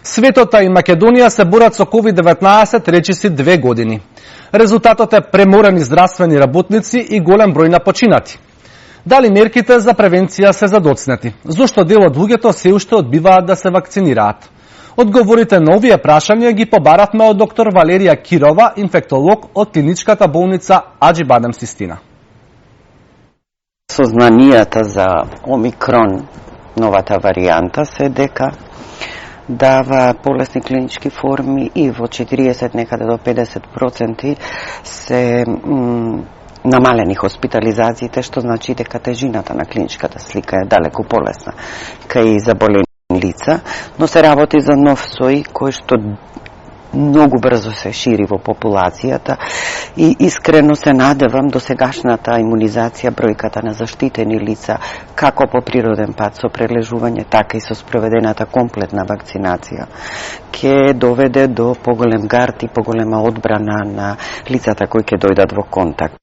Светота и Македонија се борат со COVID-19 речиси 2 години. Резултатот е преморени здравствени работници и голем број на починати. Дали мерките за превенција се задоцнети? Зошто дел од луѓето се уште одбиваат да се вакцинираат? Одговорите на овие прашања ги побаравме од доктор Валерија Кирова, инфектолог од клиничката болница Аџи-Бадем Систина. Сознанијата за Омикрон, новата варијанта, се дека дава полесни клинички форми и во 40 некаде до 50% се намалени хоспитализациите, што значи дека тежината на клиничката слика е далеку полесна кај заболени лица, но се работи за нов сој кој што многу брзо се шири во популацијата и искрено се надевам до сегашната имунизација, бројката на заштитени лица, како по природен пат со прележување, така и со спроведената комплетна вакцинација, ќе доведе до поголем гард и поголема одбрана на лицата кои ќе дојдат во контакт.